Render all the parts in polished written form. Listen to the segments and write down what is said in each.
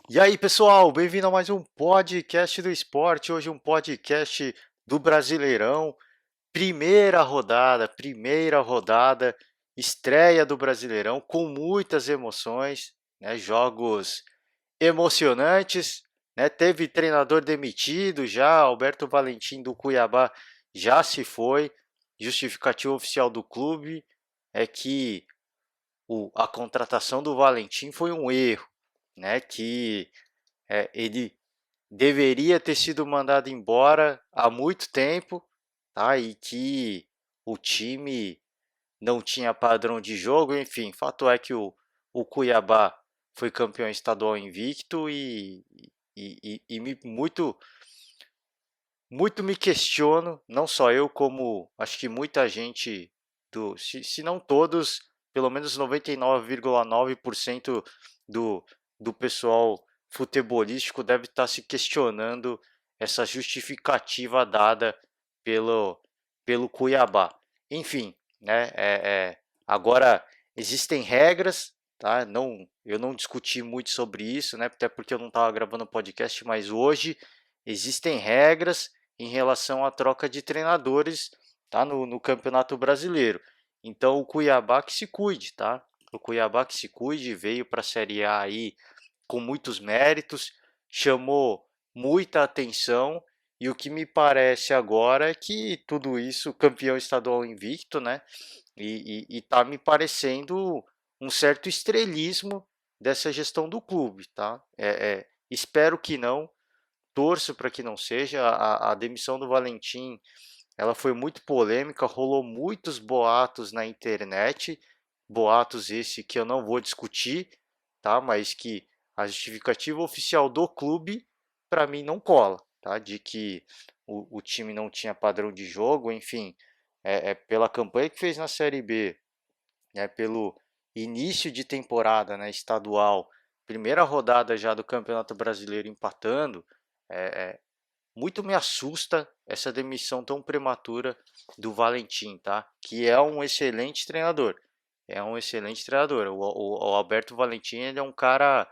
E aí, pessoal, bem-vindo a mais um podcast do esporte. Hoje um podcast do Brasileirão. Primeira rodada, estreia do Brasileirão com muitas emoções, né? Jogos emocionantes, né? Teve treinador demitido já, Alberto Valentim do Cuiabá já se foi. Justificativa oficial do clube é que a contratação do Valentim foi um erro, né? Que ele deveria ter sido mandado embora há muito tempo, tá? E que o time não tinha padrão de jogo, enfim, fato é que o Cuiabá foi campeão estadual invicto muito me questiono, não só eu, como acho que muita gente, se não todos, pelo menos 99,9% do, do pessoal futebolístico deve estar se questionando essa justificativa dada pelo, pelo Cuiabá. Enfim, né, agora existem regras, tá? Não, eu não discuti muito sobre isso, né? Até porque eu não estava gravando podcast, mas hoje existem regras em relação à troca de treinadores, tá? No Campeonato Brasileiro. Então o Cuiabá que se cuide, tá? O Cuiabá que se cuide, veio para a Série A aí com muitos méritos, chamou muita atenção e o que me parece agora é que tudo isso, campeão estadual invicto, né? E tá me parecendo um certo estrelismo dessa gestão do clube, tá? Espero que não, torço para que não seja. A demissão do Valentim, ela foi muito polêmica, rolou muitos boatos na internet, boatos esse que eu não vou discutir, tá? Mas que a justificativa oficial do clube para mim não cola, tá? De que o time não tinha padrão de jogo, enfim, pela campanha que fez na Série B, pelo início de temporada, né, estadual, primeira rodada já do Campeonato Brasileiro empatando, é, é, muito me assusta essa demissão tão prematura do Valentim, tá? Que é um excelente treinador. É um excelente treinador. O Alberto Valentim, ele é um cara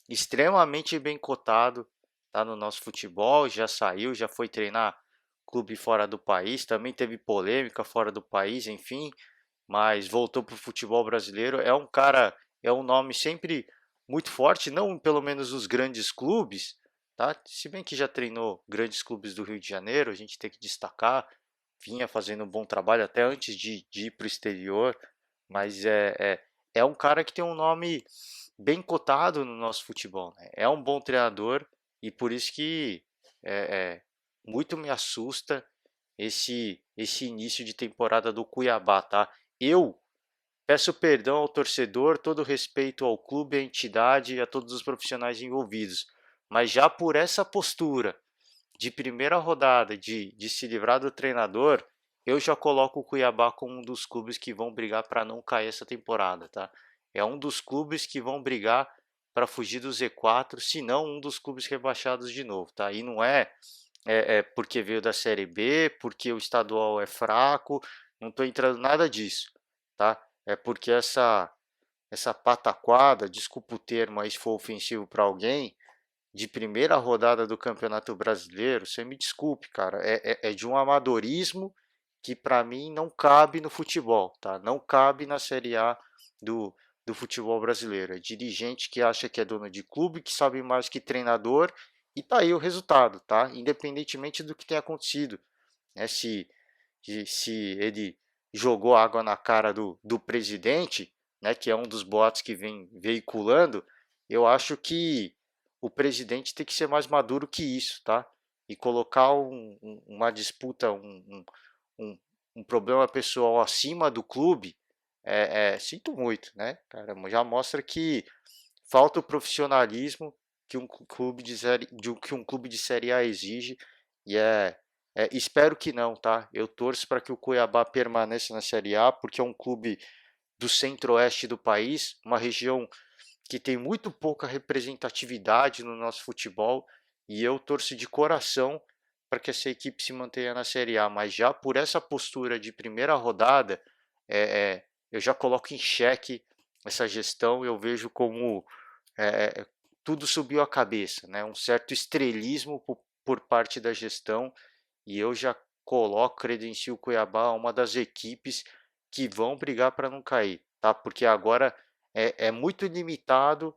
extremamente bem cotado, tá, no nosso futebol. Já saiu, já foi treinar clube fora do país. Também teve polêmica fora do país, enfim. Mas voltou para o futebol brasileiro. É um cara, é um nome sempre muito forte, não pelo menos nos grandes clubes, tá? Se bem que já treinou grandes clubes do Rio de Janeiro, a gente tem que destacar, vinha fazendo um bom trabalho até antes de ir para o exterior, mas é um cara que tem um nome bem cotado no nosso futebol, né? É um bom treinador e por isso que é, é, muito me assusta esse início de temporada do Cuiabá, tá? Eu peço perdão ao torcedor, todo respeito ao clube, à entidade e a todos os profissionais envolvidos, mas já por essa postura de primeira rodada, de se livrar do treinador, eu já coloco o Cuiabá como um dos clubes que vão brigar para não cair essa temporada, tá? É um dos clubes que vão brigar para fugir do Z4, se não um dos clubes rebaixados de novo, tá? E não porque veio da Série B, porque o estadual é fraco, não estou entrando nada disso, tá? É porque essa pataquada, desculpa o termo aí se for ofensivo para alguém, de primeira rodada do Campeonato Brasileiro, você me desculpe, cara, é de um amadorismo que para mim não cabe no futebol, tá? Não cabe na Série A do, do futebol brasileiro. É dirigente que acha que é dono de clube, que sabe mais que treinador, e tá aí o resultado, tá? Independentemente do que tenha acontecido, né? Se ele jogou água na cara do presidente, né? Que é um dos boatos que vem veiculando, eu acho que o presidente tem que ser mais maduro que isso, tá? E colocar uma disputa, um, um problema pessoal acima do clube, sinto muito, né? Caramba, já mostra que falta o profissionalismo que um clube de série A exige e espero que não, tá? Eu torço para que o Cuiabá permaneça na Série A porque é um clube do centro-oeste do país, uma região que tem muito pouca representatividade no nosso futebol e eu torço de coração para que essa equipe se mantenha na Série A, mas já por essa postura de primeira rodada, eu já coloco em xeque essa gestão, eu vejo como tudo subiu a cabeça, né? Um certo estrelismo por parte da gestão, e eu já coloco, credencio o Cuiabá uma das equipes que vão brigar para não cair, tá? Porque agora é muito limitado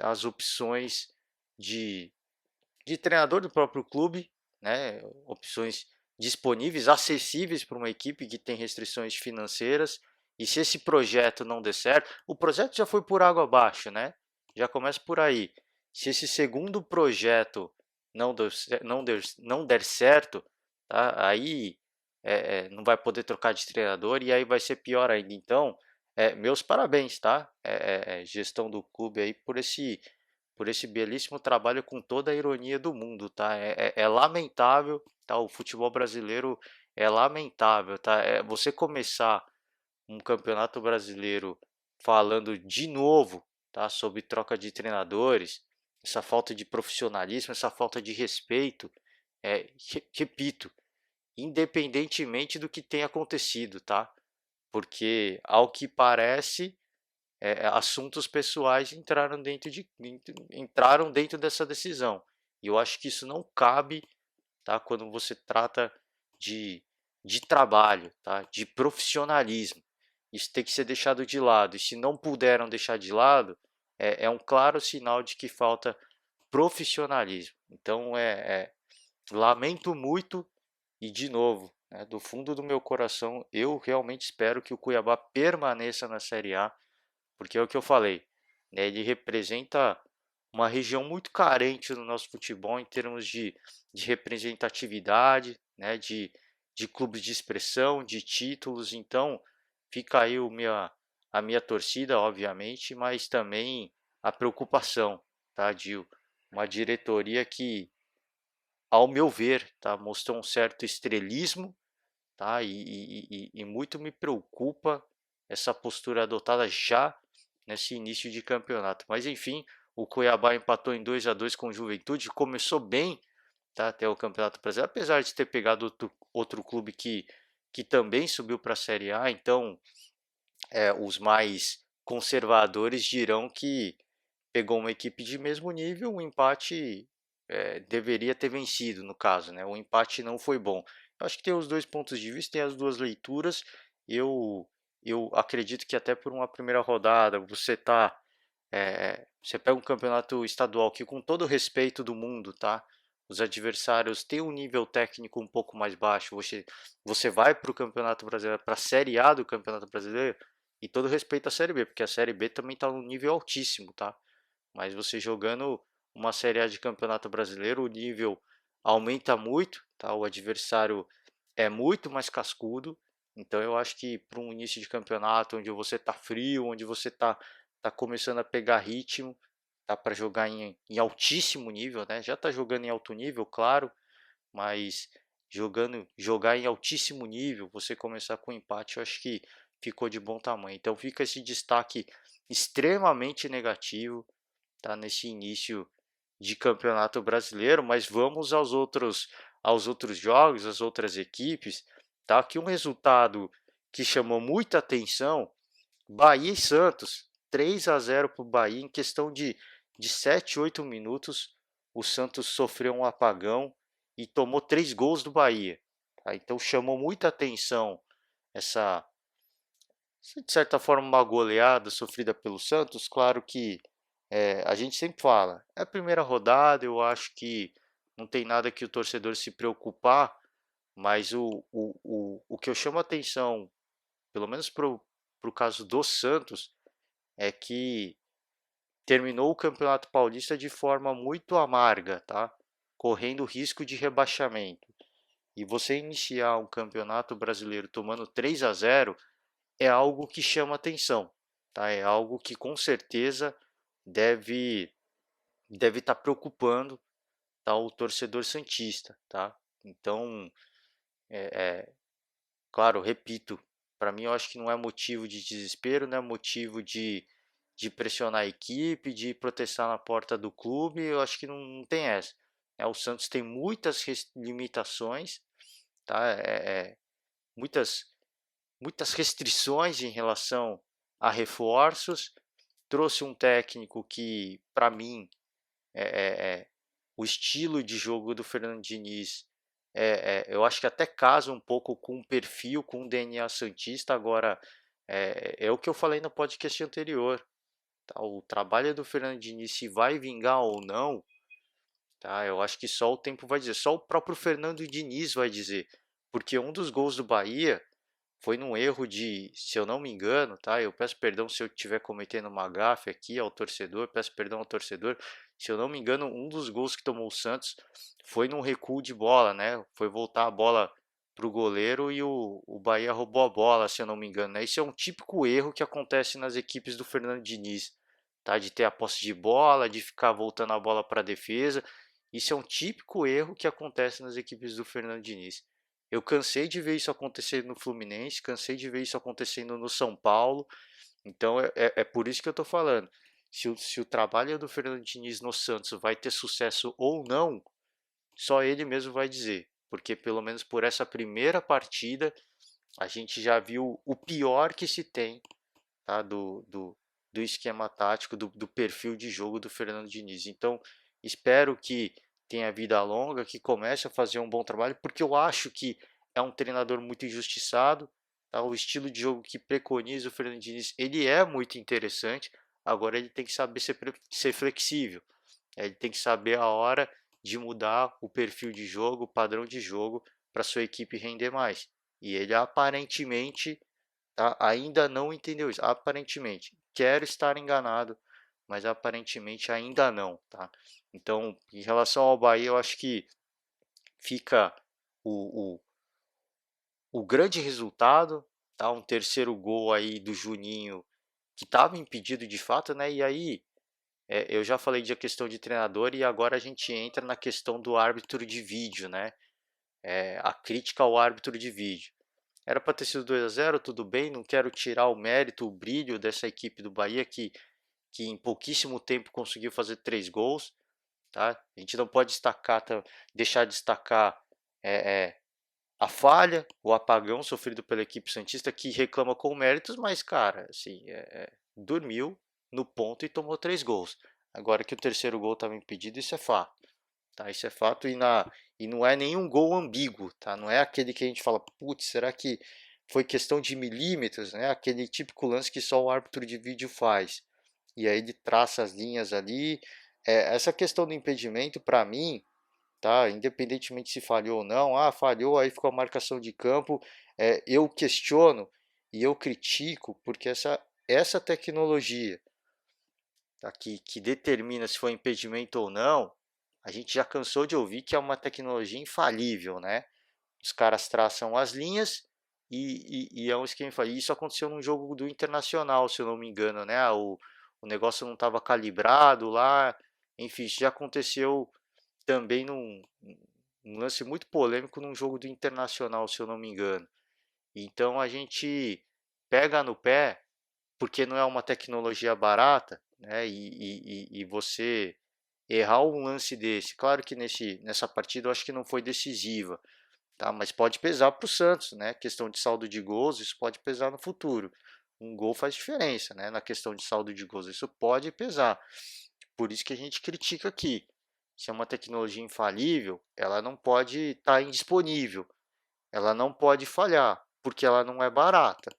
as opções de, de treinador do próprio clube, né? Opções disponíveis, acessíveis para uma equipe que tem restrições financeiras. E se esse projeto não der certo, o projeto já foi por água abaixo, né? Já começa por aí. Se esse segundo projeto não der certo, tá? Aí não vai poder trocar de treinador e aí vai ser pior ainda. Então, meus parabéns, tá? Gestão do clube aí por esse belíssimo trabalho com toda a ironia do mundo, tá? É lamentável, tá? O futebol brasileiro é lamentável, tá? Você começar um campeonato brasileiro falando de novo, tá? Sobre troca de treinadores, essa falta de profissionalismo, essa falta de respeito, repito, independentemente do que tenha acontecido, tá? Porque ao que parece assuntos pessoais entraram dentro dessa decisão. E eu acho que isso não cabe, tá? Quando você trata de, de trabalho, tá? De profissionalismo. Isso tem que ser deixado de lado. E se não puderam deixar de lado, é um claro sinal de que falta profissionalismo. Então, lamento muito e, de novo, né, do fundo do meu coração, eu realmente espero que o Cuiabá permaneça na Série A, porque é o que eu falei, né, ele representa uma região muito carente no nosso futebol em termos de representatividade, né, de clubes de expressão, de títulos. Então, fica aí a minha torcida, obviamente, mas também a preocupação, tá, de uma diretoria que, ao meu ver, tá, mostrou um certo estrelismo, tá, e muito me preocupa essa postura adotada já nesse início de campeonato. Mas enfim, o Cuiabá empatou em 2-2 com o Juventude, começou bem, tá, até o Campeonato Brasileiro, apesar de ter pegado outro clube que também subiu para a Série A. Então, os mais conservadores dirão que pegou uma equipe de mesmo nível, um empate deveria ter vencido, no caso, né? O empate não foi bom. Eu acho que tem os dois pontos de vista, tem as duas leituras. Eu, eu acredito que até por uma primeira rodada você pega um campeonato estadual que, com todo o respeito do mundo, tá? Os adversários têm um nível técnico um pouco mais baixo. Você vai para o Campeonato Brasileiro, para a Série A do Campeonato Brasileiro, e todo respeito à Série B, porque a Série B também está num nível altíssimo, tá? Mas você jogando uma Série A de Campeonato Brasileiro, o nível aumenta muito, tá? O adversário é muito mais cascudo. Então eu acho que para um início de campeonato onde você está frio, onde você tá começando a pegar ritmo, tá para jogar em altíssimo nível, né? Já está jogando em alto nível, claro, mas jogar em altíssimo nível, você começar com empate, eu acho que ficou de bom tamanho. Então fica esse destaque extremamente negativo, tá, nesse início de campeonato brasileiro. Mas vamos aos outros jogos, às outras equipes, tá? Que um resultado que chamou muita atenção: Bahia e Santos, 3-0 para o Bahia em questão de 7, 8 minutos. O Santos sofreu um apagão e tomou 3 gols do Bahia, tá? Então chamou muita atenção essa, de certa forma, uma goleada sofrida pelo Santos. Claro que a gente sempre fala, é a primeira rodada, eu acho que não tem nada que o torcedor se preocupar, mas o que eu chamo a atenção, pelo menos para o caso do Santos, é que terminou o Campeonato Paulista de forma muito amarga, tá? Correndo risco de rebaixamento. E você iniciar um campeonato brasileiro tomando 3-0 é algo que chama atenção, tá? É algo que com certeza deve estar preocupando, tá, o torcedor santista, tá? Então, claro, repito, para mim eu acho que não é motivo de desespero, não é motivo de pressionar a equipe, de protestar na porta do clube. Eu acho que não tem essa. O Santos tem muitas limitações, tá? Muitas, muitas restrições em relação a reforços. Trouxe um técnico que, para mim, o estilo de jogo do Fernando Diniz, eu acho que até casa um pouco com o perfil, com o DNA santista. Agora, é o que eu falei no podcast anterior, tá? O trabalho do Fernando Diniz, se vai vingar ou não, tá? Eu acho que só o tempo vai dizer, só o próprio Fernando Diniz vai dizer, porque um dos gols do Bahia foi num erro de, se eu não me engano, tá? Eu peço perdão se eu estiver cometendo uma gafe aqui ao torcedor, peço perdão ao torcedor. Se eu não me engano, um dos gols que tomou o Santos foi num recuo de bola, né? Foi voltar a bola pro goleiro e o Bahia roubou a bola, se eu não me engano, né? Isso é um típico erro que acontece nas equipes do Fernando Diniz, tá? De ter a posse de bola, de ficar voltando a bola para a defesa. Isso é um típico erro que acontece nas equipes do Fernando Diniz. Eu cansei de ver isso acontecer no Fluminense, cansei de ver isso acontecendo no São Paulo. Então é por isso que eu estou falando. Se o trabalho do Fernando Diniz no Santos vai ter sucesso ou não, só ele mesmo vai dizer. Porque pelo menos por essa primeira partida, a gente já viu o pior que se tem, tá? Do esquema tático, do perfil de jogo do Fernando Diniz. Então, espero que tenha vida longa, que comece a fazer um bom trabalho, porque eu acho que é um treinador muito injustiçado. Tá? O estilo de jogo que preconiza o Fernando Diniz, ele é muito interessante. Agora ele tem que saber ser flexível. Ele tem que saber a hora de mudar o perfil de jogo, o padrão de jogo, para sua equipe render mais. E ele aparentemente, tá, ainda não entendeu isso. Aparentemente, quero estar enganado, mas aparentemente ainda não, tá? Então, em relação ao Bahia, eu acho que fica o, o grande resultado, tá? Um terceiro gol aí do Juninho que estava impedido de fato, né? E aí eu já falei de a questão de treinador e agora a gente entra na questão do árbitro de vídeo, né? A crítica ao árbitro de vídeo. Era para ter sido 2-0, tudo bem, não quero tirar o mérito, o brilho dessa equipe do Bahia que em pouquíssimo tempo conseguiu fazer 3 gols, tá? A gente não pode deixar de destacar é, é, a falha, o apagão sofrido pela equipe santista que reclama com méritos, mas cara, assim, dormiu no ponto e tomou 3 gols. Agora que o terceiro gol estava impedido, isso é fato. Tá? Isso é fato e não é nenhum gol ambíguo, tá? Não é aquele que a gente fala, putz, será que foi questão de milímetros, né? Aquele típico lance que só o árbitro de vídeo faz. E aí ele traça as linhas ali. Essa questão do impedimento, para mim, tá? Independentemente se falhou ou não, falhou, aí ficou a marcação de campo. Eu questiono e eu critico porque essa tecnologia, tá? Que determina se foi impedimento ou não, a gente já cansou de ouvir que é uma tecnologia infalível, né? Os caras traçam as linhas e é um esquema infalível. Isso aconteceu num jogo do Internacional, se eu não me engano, né? O negócio não estava calibrado lá. Enfim, isso já aconteceu também num lance muito polêmico num jogo do Internacional, se eu não me engano. Então a gente pega no pé porque não é uma tecnologia barata, né? E você errar um lance desse, claro que nessa partida eu acho que não foi decisiva, tá? Mas pode pesar para o Santos, né? Questão de saldo de gols, isso pode pesar no futuro. Um gol faz diferença, né? Na questão de saldo de gols, isso pode pesar. Por isso que a gente critica aqui. Se é uma tecnologia infalível, ela não pode estar indisponível, ela não pode falhar, porque ela não é barata,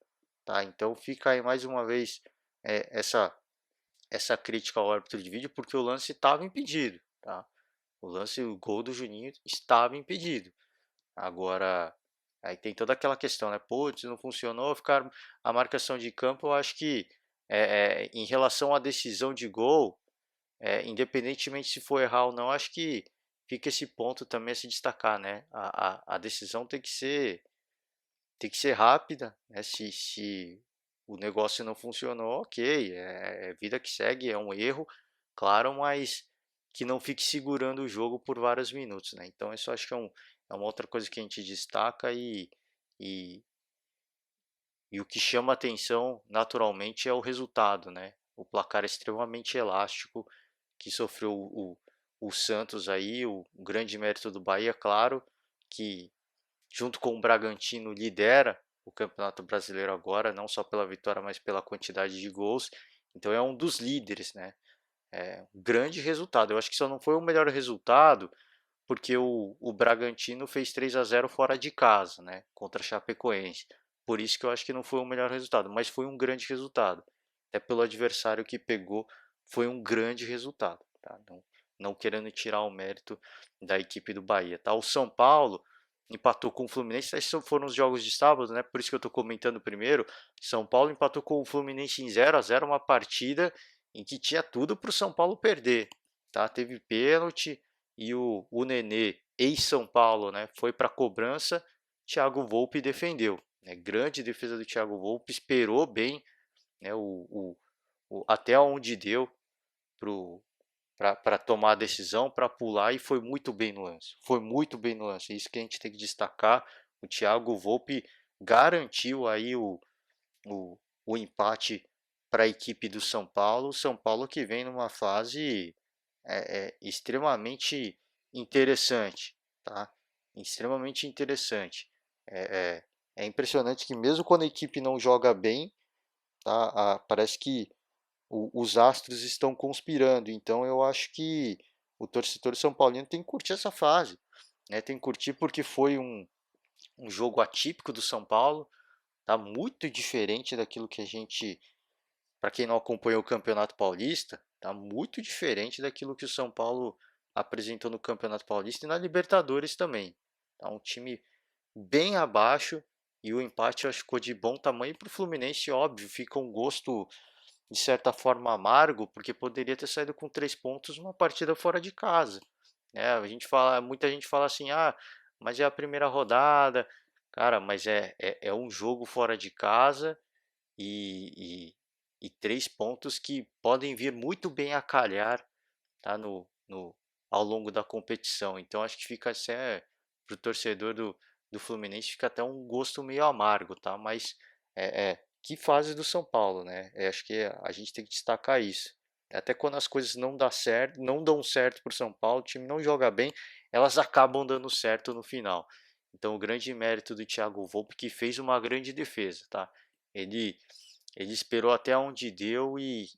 tá? Então fica aí mais uma vez essa crítica ao árbitro de vídeo, porque o lance estava impedido, tá? O gol do Juninho estava impedido. Agora, aí tem toda aquela questão, né? Putz, não funcionou, ficar a marcação de campo. Eu acho que em relação à decisão de gol, independentemente se for errar ou não, acho que fica esse ponto também a se destacar, né? A decisão tem que ser rápida, né? Se o negócio não funcionou, ok, é vida que segue, é um erro, claro, mas que não fique segurando o jogo por vários minutos, né? Então isso acho que é uma outra coisa que a gente destaca e, e o que chama atenção naturalmente é o resultado, né? O placar é extremamente elástico que sofreu o Santos aí, o grande mérito do Bahia, claro, que junto com o Bragantino lidera o Campeonato Brasileiro agora, não só pela vitória, mas pela quantidade de gols. Então é um dos líderes, né? Um grande resultado. Eu acho que só não foi o melhor resultado porque o Bragantino fez 3-0 fora de casa, né, contra a Chapecoense. Por isso que eu acho que não foi o melhor resultado, mas foi um grande resultado. Até pelo adversário que pegou, foi um grande resultado. Tá? Não querendo tirar o mérito da equipe do Bahia. Tá? O São Paulo empatou com o Fluminense, esses foram os jogos de sábado, né? Por isso que eu estou comentando primeiro. São Paulo empatou com o Fluminense em 0-0, uma partida em que tinha tudo para o São Paulo perder. Tá? Teve pênalti, e o Nenê, ex-São Paulo, né, foi para a cobrança, Thiago Volpe defendeu. Né, grande defesa do Thiago Volpe, esperou bem, né, até onde deu para tomar a decisão, para pular, e foi muito bem no lance. Foi muito bem no lance. Isso que a gente tem que destacar. O Thiago Volpe garantiu aí o, o empate para a equipe do São Paulo. O São Paulo que vem numa fase extremamente interessante, tá? Extremamente interessante. É, é impressionante que mesmo quando a equipe não joga bem, tá? Parece que os astros estão conspirando. Então eu acho que o torcedor são paulino tem que curtir essa fase, né? Tem que curtir porque foi um jogo atípico do São Paulo, tá? Muito diferente daquilo que a gente, para quem não acompanhou o Campeonato Paulista, tá muito diferente daquilo que o São Paulo apresentou no Campeonato Paulista e na Libertadores também. Tá um time bem abaixo e o empate eu acho que ficou de bom tamanho para o Fluminense, óbvio, fica um gosto de certa forma amargo, porque poderia ter saído com 3 pontos numa partida fora de casa. Muita gente fala assim, mas é a primeira rodada, cara, mas é um jogo fora de casa e, e 3 pontos que podem vir muito bem a calhar, tá, ao longo da competição. Então acho que fica até para o torcedor do Fluminense fica até um gosto meio amargo, tá? Mas que fase do São Paulo, né? Acho que a gente tem que destacar isso. Até quando as coisas não dão certo para o São Paulo, o time não joga bem, elas acabam dando certo no final. Então o grande mérito do Thiago Volpe que fez uma grande defesa, tá? Ele ele esperou até onde deu e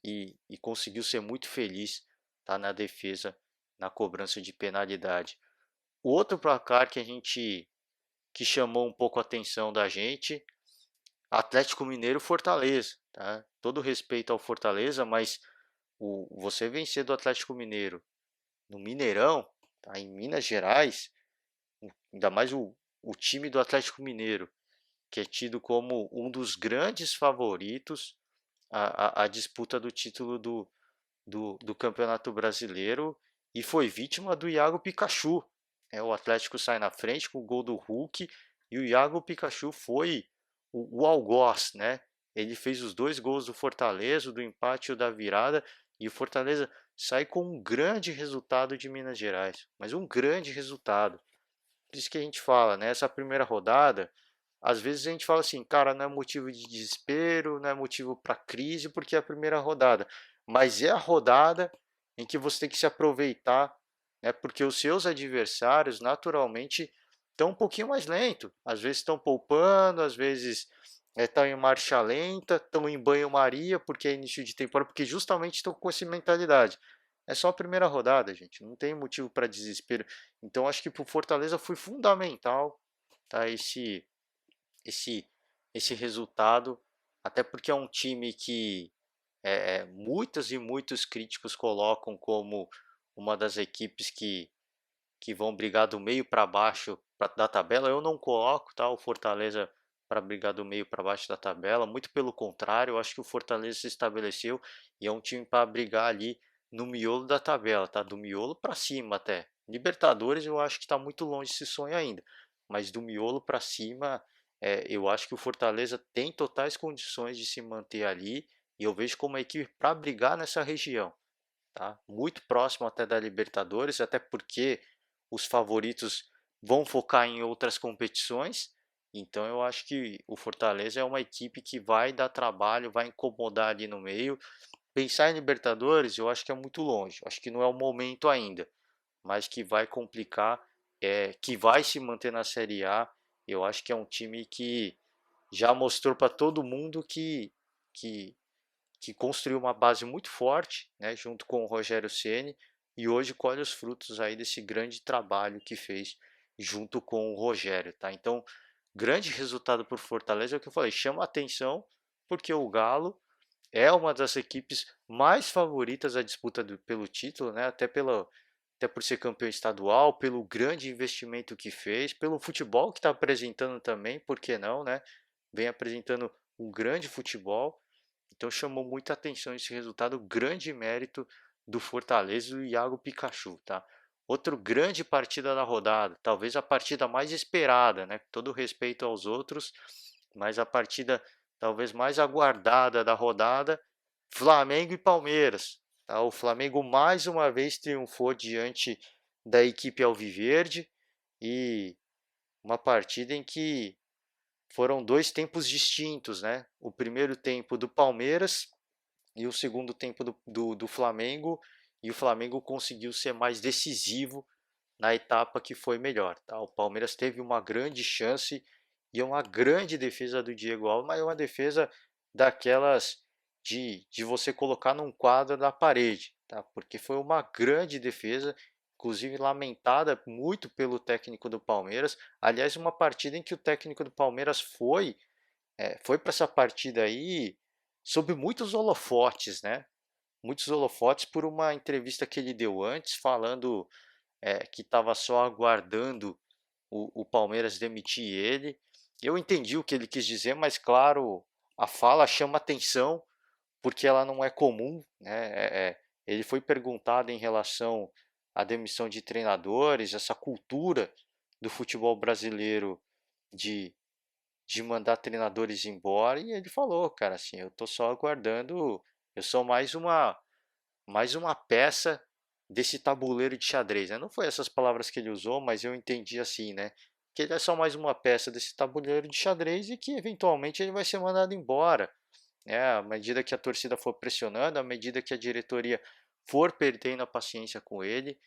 conseguiu ser muito feliz, tá, na defesa, na cobrança de penalidade. O outro placar que chamou um pouco a atenção da gente, Atlético Mineiro Fortaleza, tá? Todo respeito ao Fortaleza, mas você vencer do Atlético Mineiro no Mineirão, tá? Em Minas Gerais, ainda mais o time do Atlético Mineiro, que é tido como um dos grandes favoritos à disputa do título do Campeonato Brasileiro e foi vítima do Iago Pikachu. O Atlético sai na frente com o gol do Hulk e o Iago Pikachu foi o algoz, né? Ele fez os 2 gols do Fortaleza, do empate e o da virada, e o Fortaleza sai com um grande resultado de Minas Gerais, mas um grande resultado. Por isso que a gente fala, né? Essa primeira rodada, às vezes a gente fala assim, cara, não é motivo de desespero, não é motivo para crise, porque é a primeira rodada. Mas é a rodada em que você tem que se aproveitar, né? Porque os seus adversários, naturalmente, estão um pouquinho mais lento. Às vezes estão poupando, às vezes estão em marcha lenta, estão em banho-maria, porque é início de temporada, porque justamente estão com essa mentalidade. É só a primeira rodada, gente. Não tem motivo para desespero. Então, acho que para o Fortaleza foi fundamental, tá? Esse, esse resultado, até porque é um time que muitos e muitos críticos colocam como uma das equipes que vão brigar do meio para baixo da tabela. Eu não coloco, tá, o Fortaleza para brigar do meio para baixo da tabela, muito pelo contrário, eu acho que o Fortaleza se estabeleceu e é um time para brigar ali no miolo da tabela, tá? Do miolo para cima até. Libertadores eu acho que está muito longe esse sonho ainda, mas do miolo para cima, eu acho que o Fortaleza tem totais condições de se manter ali e eu vejo como uma equipe para brigar nessa região, tá? Muito próximo até da Libertadores, até porque os favoritos vão focar em outras competições. Então eu acho que o Fortaleza é uma equipe que vai dar trabalho, vai incomodar ali no meio. Pensar em Libertadores, eu acho que é muito longe. Acho que não é o momento ainda, mas que vai complicar, que vai se manter na Série A. Eu acho que é um time que já mostrou para todo mundo que que construiu uma base muito forte, né, junto com o Rogério Ceni, e hoje colhe os frutos aí desse grande trabalho que fez junto com o Rogério, tá? Então, grande resultado por Fortaleza, é o que eu falei, chama atenção porque o Galo é uma das equipes mais favoritas à disputa pelo título, né? Até por ser campeão estadual, pelo grande investimento que fez, pelo futebol que está apresentando também, por que não, né? Vem apresentando um grande futebol, então chamou muita atenção esse resultado, grande mérito do Fortaleza e do Iago Pikachu, tá? Outro grande partida da rodada, talvez a partida mais esperada, né? Com todo respeito aos outros, mas a partida talvez mais aguardada da rodada, Flamengo e Palmeiras. Tá? O Flamengo mais uma vez triunfou diante da equipe alviverde e uma partida em que foram dois tempos distintos, né? O primeiro tempo do Palmeiras e o segundo tempo do Flamengo, e o Flamengo conseguiu ser mais decisivo na etapa que foi melhor. Tá? O Palmeiras teve uma grande chance e uma grande defesa do Diego Alves, mas uma defesa daquelas de você colocar num quadro da parede, tá? Porque foi uma grande defesa, inclusive lamentada muito pelo técnico do Palmeiras. Aliás, uma partida em que o técnico do Palmeiras foi para essa partida aí sob muitos holofotes, né? Muitos holofotes por uma entrevista que ele deu antes, falando que estava só aguardando o Palmeiras demitir ele. Eu entendi o que ele quis dizer, mas claro, a fala chama atenção porque ela não é comum, né? Ele foi perguntado em relação à demissão de treinadores, essa cultura do futebol brasileiro de, de mandar treinadores embora, e ele falou, cara, assim, eu tô só aguardando, eu sou mais uma peça desse tabuleiro de xadrez, né? Não foi essas palavras que ele usou, mas eu entendi assim, né? Que ele é só mais uma peça desse tabuleiro de xadrez e que eventualmente ele vai ser mandado embora, né? À medida que a torcida for pressionando, à medida que a diretoria for perdendo a paciência com ele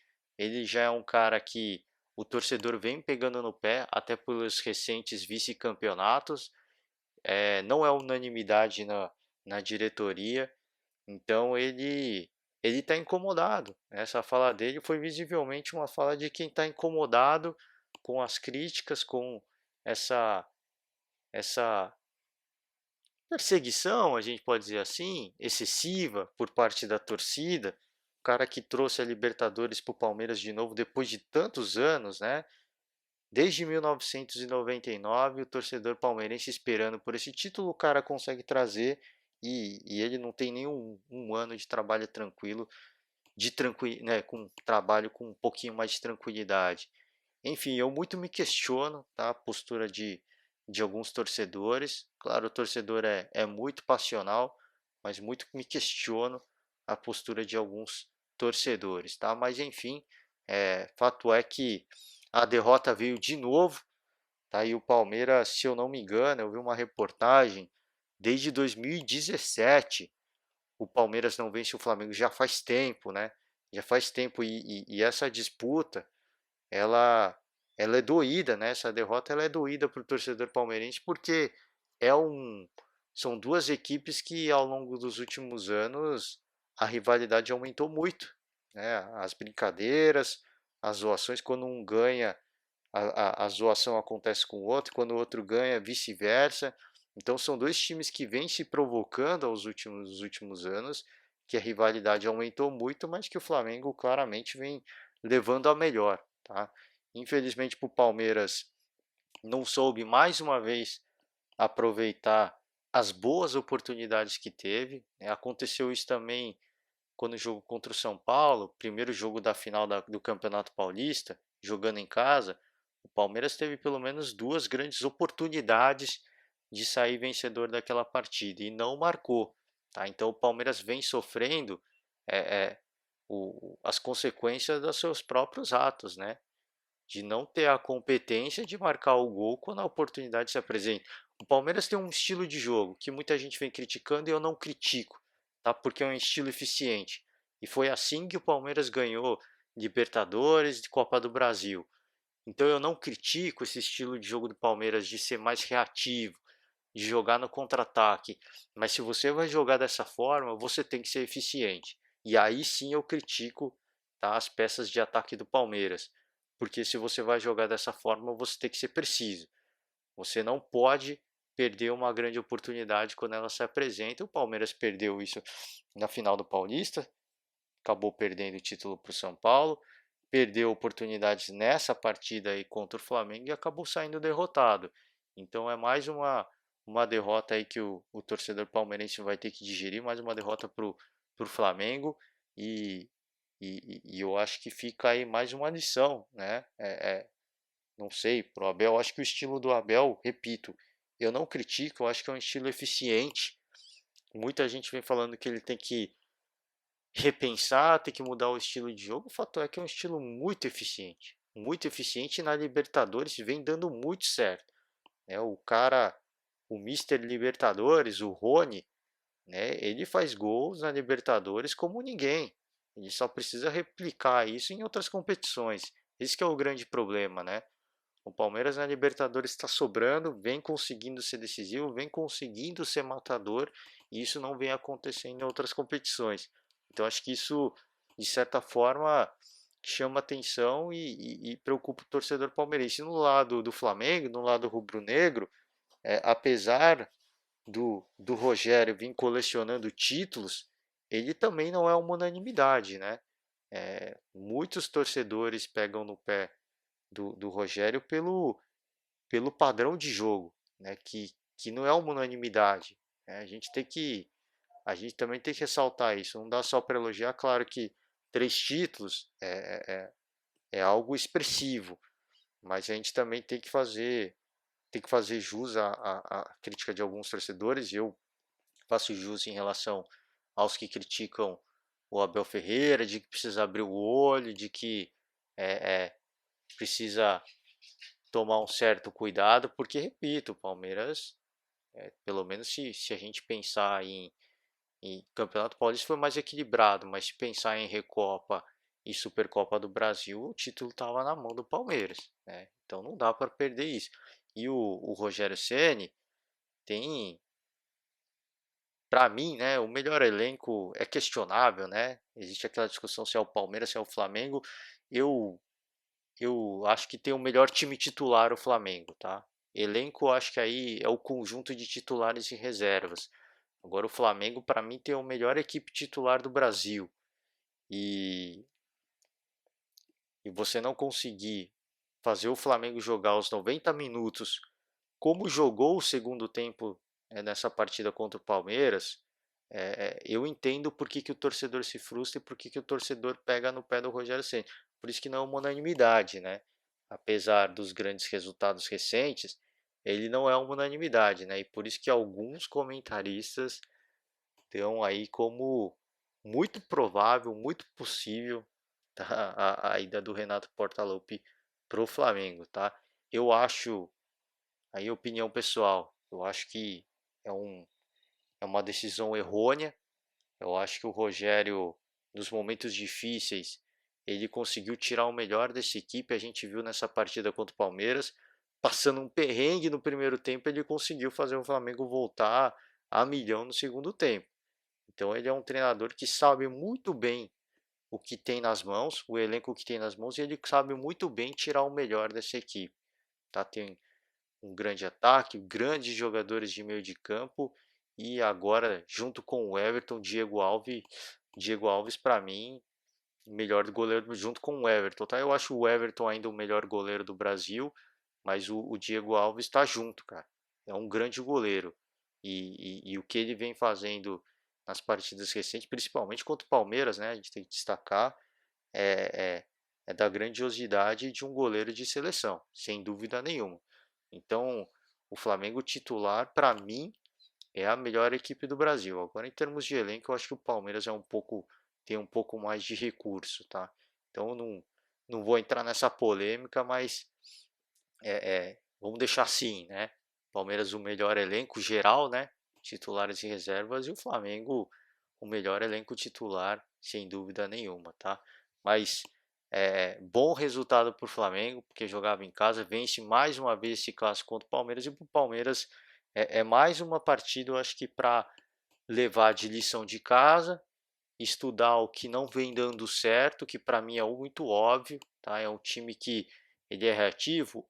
já é um cara que o torcedor vem pegando no pé, até pelos recentes vice-campeonatos, não é unanimidade na diretoria, então ele está incomodado. Essa fala dele foi visivelmente uma fala de quem está incomodado com as críticas, com essa essa perseguição, a gente pode dizer assim, excessiva por parte da torcida. O cara que trouxe a Libertadores para o Palmeiras de novo depois de tantos anos, né? Desde 1999, o torcedor palmeirense esperando por esse título, o cara consegue trazer e ele não tem nenhum um ano de trabalho tranquilo, né, com trabalho com um pouquinho mais de tranquilidade. Enfim, eu muito me questiono, tá, a postura de alguns torcedores. Claro, o torcedor é muito passional, mas muito me questiono a postura de alguns torcedores, tá? Mas enfim, fato é que a derrota veio de novo, tá? E o Palmeiras, se eu não me engano, eu vi uma reportagem desde 2017 o Palmeiras não vence o Flamengo já faz tempo, né? Já faz tempo e essa disputa ela ela é doída, né? Essa derrota ela é doída para o torcedor palmeirense porque é um são duas equipes que ao longo dos últimos anos a rivalidade aumentou muito, né? As brincadeiras, as zoações quando um ganha a zoação acontece com o outro, quando o outro ganha, vice-versa. Então são dois times que vêm se provocando nos últimos anos, que a rivalidade aumentou muito, mas que o Flamengo claramente vem levando a melhor. Tá? Infelizmente para o Palmeiras não soube mais uma vez aproveitar as boas oportunidades que teve. Né? Aconteceu isso também quando o jogo contra o São Paulo, primeiro jogo da final do Campeonato Paulista, jogando em casa, o Palmeiras teve pelo menos duas grandes oportunidades de sair vencedor daquela partida e não marcou. Tá? Então o Palmeiras vem sofrendo é, é, as consequências dos seus próprios atos, né? De não ter a competência de marcar o gol quando a oportunidade se apresenta. O Palmeiras tem um estilo de jogo que muita gente vem criticando e eu não critico, tá? Porque é um estilo eficiente. E foi assim que o Palmeiras ganhou Libertadores e Copa do Brasil. Então eu não critico esse estilo de jogo do Palmeiras de ser mais reativo, de jogar no contra-ataque, mas se você vai jogar dessa forma, você tem que ser eficiente. E aí sim eu critico, tá, as peças de ataque do Palmeiras, porque se você vai jogar dessa forma, você tem que ser preciso. Você não pode perder uma grande oportunidade quando ela se apresenta. O Palmeiras perdeu isso na final do Paulista, acabou perdendo o título para o São Paulo, perdeu oportunidades nessa partida aí contra o Flamengo e acabou saindo derrotado. Então é mais uma derrota aí que o torcedor palmeirense vai ter que digerir, mais uma derrota para o Flamengo e, e eu acho que fica aí mais uma lição, né? Não sei, pro Abel, acho que o estilo do Abel, repito, eu não critico, eu acho que é um estilo eficiente. Muita gente vem falando que ele tem que repensar, tem que mudar o estilo de jogo. O fato é que é um estilo muito eficiente, e na Libertadores vem dando muito certo. Né? O cara, o Mister Libertadores, o Rony, né? Ele faz gols na Libertadores como ninguém. Ele só precisa replicar isso em outras competições. Esse que é o grande problema, né? O Palmeiras na Libertadores está sobrando, vem conseguindo ser decisivo, vem conseguindo ser matador, e isso não vem acontecendo em outras competições. Então acho que isso, de certa forma, chama atenção e preocupa o torcedor palmeirense. No lado do Flamengo, no lado rubro-negro, apesar do Rogério vir colecionando títulos, ele também não é uma unanimidade, né? Muitos torcedores pegam no pé do Rogério pelo padrão de jogo, né? Que não é uma unanimidade. Né? A gente também tem que ressaltar isso. Não dá só para elogiar, claro que 3 títulos é algo expressivo, mas a gente também tem que fazer jus à crítica de alguns torcedores. E eu faço jus em relação aos que criticam o Abel Ferreira, de que precisa abrir o olho, de que é, é, precisa tomar um certo cuidado, porque, repito, o Palmeiras, pelo menos se a gente pensar em Campeonato Paulista, foi mais equilibrado, mas se pensar em Recopa e Supercopa do Brasil, o título estava na mão do Palmeiras, né? Então não dá para perder isso. E o Rogério Ceni tem, para mim, né, o melhor elenco é questionável, né? Existe aquela discussão se é o Palmeiras, se é o Flamengo. Eu eu acho que tem o melhor time titular o Flamengo, tá? Elenco, acho que aí é o conjunto de titulares e reservas. Agora o Flamengo, para mim, tem a melhor equipe titular do Brasil. E, e você não conseguir fazer o Flamengo jogar os 90 minutos como jogou o segundo tempo nessa partida contra o Palmeiras, eu entendo por que, que o torcedor se frustra e por que, que o torcedor pega no pé do Rogério Ceni. Por isso que não é uma unanimidade, né? Apesar dos grandes resultados recentes, ele não é uma unanimidade, né? E por isso que alguns comentaristas dão aí como muito provável, muito possível, tá? A ida do Renato Portaluppi pro Flamengo, tá? Eu acho, aí opinião pessoal, eu acho que é, um, é uma decisão errônea. Eu acho que o Rogério, nos momentos difíceis, ele conseguiu tirar o melhor dessa equipe. A gente viu nessa partida contra o Palmeiras, passando um perrengue no primeiro tempo, ele conseguiu fazer o Flamengo voltar a milhão no segundo tempo. Então ele é um treinador que sabe muito bem o que tem nas mãos, o elenco que tem nas mãos, e ele sabe muito bem tirar o melhor dessa equipe. Tá? Tem um grande ataque, grandes jogadores de meio de campo e agora junto com o Everton, Diego Alves para mim melhor goleiro junto com o Everton, tá? Eu acho o Everton ainda o melhor goleiro do Brasil, mas o Diego Alves está junto, cara. É um grande goleiro e o que ele vem fazendo nas partidas recentes, principalmente contra o Palmeiras, né? A gente tem que destacar é, é, é da grandiosidade de um goleiro de seleção, sem dúvida nenhuma. Então, o Flamengo titular, para mim, é a melhor equipe do Brasil. Agora, em termos de elenco, eu acho que o Palmeiras tem um pouco mais de recurso, tá? Então, não vou entrar nessa polêmica, mas vamos deixar assim, né? Palmeiras o melhor elenco geral, né? Titulares e reservas, e o Flamengo o melhor elenco titular, sem dúvida nenhuma, tá? Mas bom resultado para o Flamengo, porque jogava em casa, vence mais uma vez esse clássico contra o Palmeiras, e para o Palmeiras é mais uma partida, eu acho que para levar de lição de casa, estudar o que não vem dando certo, que para mim é muito óbvio, tá? É um time que ele é reativo,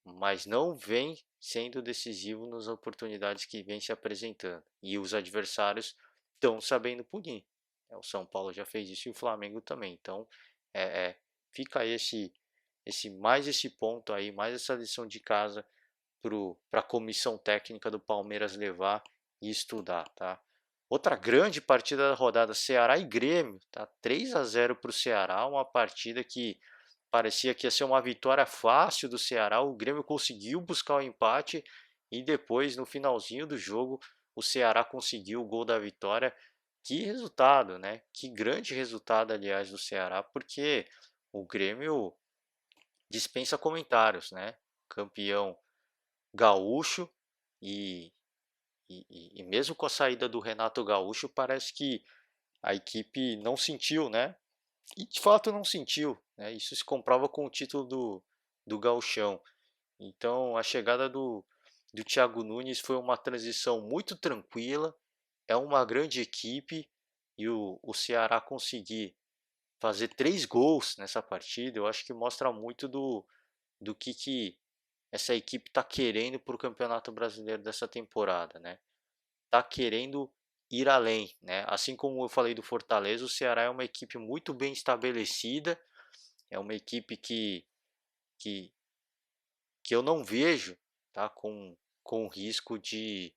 mas não vem sendo decisivo nas oportunidades que vem se apresentando. E os adversários estão sabendo punir. O São Paulo já fez isso e o Flamengo também. Então, é, é, fica mais esse ponto aí, mais essa lição de casa para a comissão técnica do Palmeiras levar e estudar, tá? Outra grande partida da rodada, Ceará e Grêmio, tá? 3-0 para o Ceará, uma partida que parecia que ia ser uma vitória fácil do Ceará. O Grêmio conseguiu buscar o empate e depois, no finalzinho do jogo, o Ceará conseguiu o gol da vitória. Que resultado, né? Que grande resultado, aliás, do Ceará, porque o Grêmio dispensa comentários, né? Campeão gaúcho e, e mesmo com a saída do Renato Gaúcho, parece que a equipe não sentiu, né? E de fato não sentiu, né? Isso se comprova com o título do Gauchão. Então a chegada do Thiago Nunes foi uma transição muito tranquila, é uma grande equipe e o Ceará conseguir fazer 3 gols nessa partida, eu acho que mostra muito do que essa equipe está querendo para o Campeonato Brasileiro dessa temporada, né? Está querendo ir além, né? Assim como eu falei do Fortaleza, o Ceará é uma equipe muito bem estabelecida, é uma equipe que, que eu não vejo, tá, com risco de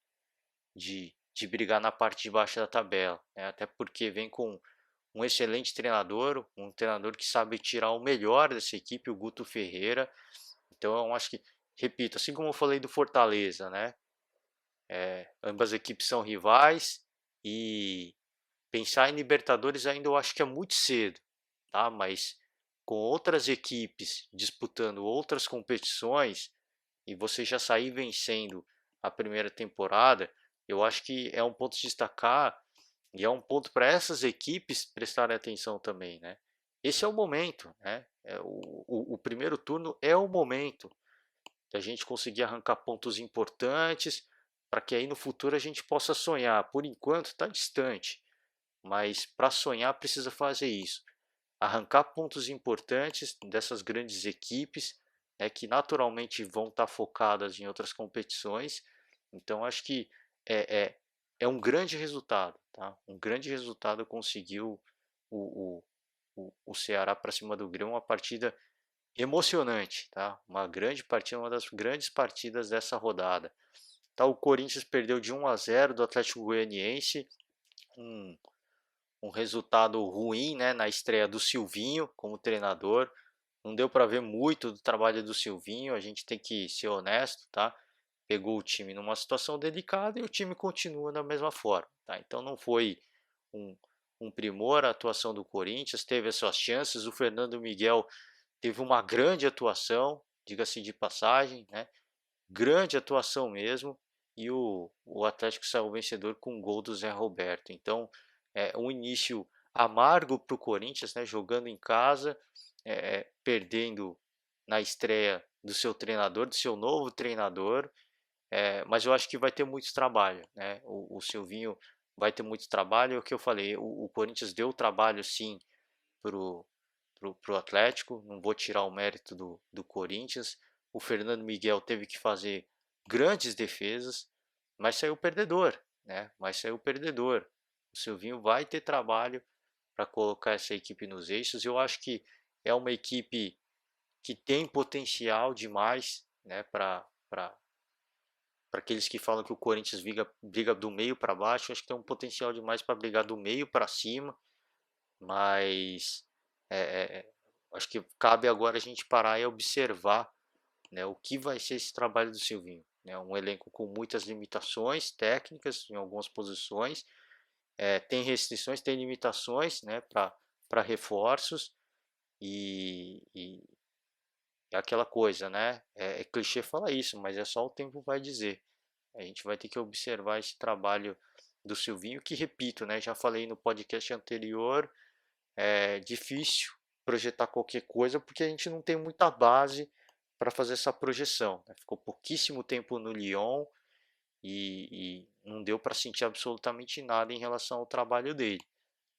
brigar na parte de baixo da tabela, né? Até porque vem com um excelente treinador, um treinador que sabe tirar o melhor dessa equipe, o Guto Ferreira. Então eu acho que, repito, assim como eu falei do Fortaleza, né? Ambas equipes são rivais e pensar em Libertadores ainda eu acho que é muito cedo, tá? Mas com outras equipes disputando outras competições e você já sair vencendo a primeira temporada, eu acho que é um ponto de destacar e é um ponto para essas equipes prestarem atenção também, né? Esse é o momento, né? O primeiro turno é o momento da gente conseguir arrancar pontos importantes para que aí no futuro a gente possa sonhar. Por enquanto está distante, mas para sonhar precisa fazer isso. Arrancar pontos importantes dessas grandes equipes, né, que naturalmente vão estar focadas em outras competições. Então acho que é, é, é um grande resultado, tá? Um grande resultado conseguiu o, o Ceará para cima do Grêmio, uma partida emocionante, tá? Uma grande partida, uma das grandes partidas dessa rodada. Tá, o Corinthians perdeu de 1-0 do Atlético Goianiense, um, um resultado ruim, né, na estreia do Silvinho como treinador. Não deu para ver muito do trabalho do Silvinho, a gente tem que ser honesto, tá? Pegou o time numa situação delicada e o time continua da mesma forma, tá? Então não foi um, um primor a atuação do Corinthians, teve as suas chances. O Fernando Miguel teve uma grande atuação, diga-se de passagem, né? Grande atuação mesmo. E o Atlético saiu vencedor com um gol do Zé Roberto. Então, é um início amargo para o Corinthians, né? Jogando em casa, perdendo na estreia do seu treinador, do seu novo treinador. Mas eu acho que vai ter muito trabalho, né? O Silvinho vai ter muito trabalho. É o que eu falei, o Corinthians deu trabalho sim pro pro Atlético, não vou tirar o mérito do Corinthians. O Fernando Miguel teve que fazer grandes defesas, mas saiu perdedor, né? Mas saiu perdedor. O Silvinho vai ter trabalho para colocar essa equipe nos eixos. Eu acho que é uma equipe que tem potencial demais, né, para aqueles que falam que o Corinthians briga do meio para baixo. Acho que tem um potencial demais para brigar do meio para cima, mas é, é, acho que cabe agora a gente parar e observar, né, o que vai ser esse trabalho do Silvinho. Né, um elenco com muitas limitações técnicas em algumas posições, tem restrições, tem limitações, né, para reforços e é aquela coisa, né? É clichê falar isso, mas é só o tempo vai dizer. A gente vai ter que observar esse trabalho do Silvinho, que repito, né? Já falei no podcast anterior, é difícil projetar qualquer coisa porque a gente não tem muita base para fazer essa projeção, né? Ficou pouquíssimo tempo no Lyon e não deu para sentir absolutamente nada em relação ao trabalho dele,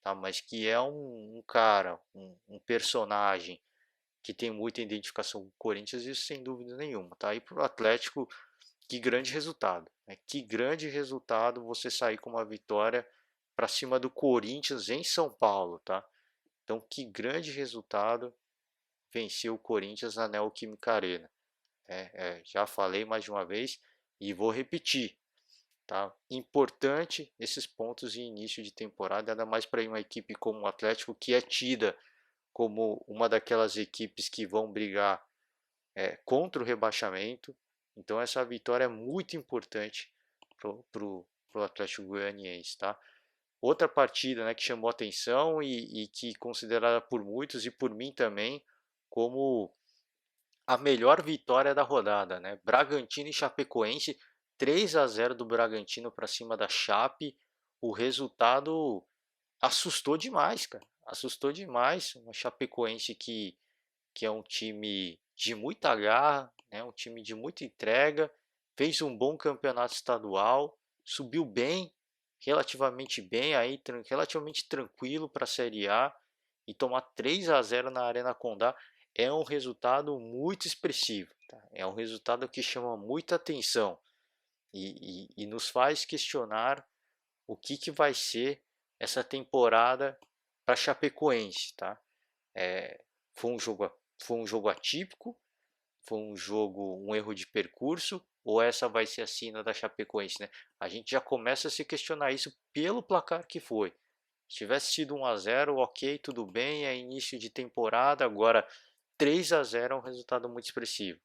tá? Mas que é um cara, um personagem que tem muita identificação com o Corinthians, isso sem dúvida nenhuma, tá? E para o Atlético, que grande resultado, né? Que grande resultado você sair com uma vitória para cima do Corinthians em São Paulo, tá? Então, que grande resultado vencer o Corinthians na Neoquímica Arena. Já falei mais de uma vez e vou repetir, tá? Importante esses pontos em início de temporada, ainda mais para uma equipe como o Atlético, que é tida como uma daquelas equipes que vão brigar contra o rebaixamento. Então essa vitória é muito importante pro Atlético Goianiense, tá? Outra partida, né, que chamou atenção e que considerada por muitos e por mim também como a melhor vitória da rodada, né? Bragantino e Chapecoense, 3-0 do Bragantino para cima da Chape. O resultado assustou demais, cara. Assustou demais. Uma Chapecoense que é um time de muita garra, né? Um time de muita entrega, fez um bom campeonato estadual, subiu bem, relativamente bem, aí, relativamente tranquilo para a Série A, e tomar 3-0 na Arena Condá é um resultado muito expressivo, tá? É um resultado que chama muita atenção e nos faz questionar o que vai ser essa temporada para Chapecoense, tá? É, foi um jogo foi um jogo atípico, foi um erro de percurso, ou essa vai ser a sina da Chapecoense, né? A gente já começa a se questionar isso pelo placar que foi. Se tivesse sido 1-0, ok, tudo bem, é início de temporada, agora 3-0 é um resultado muito expressivo.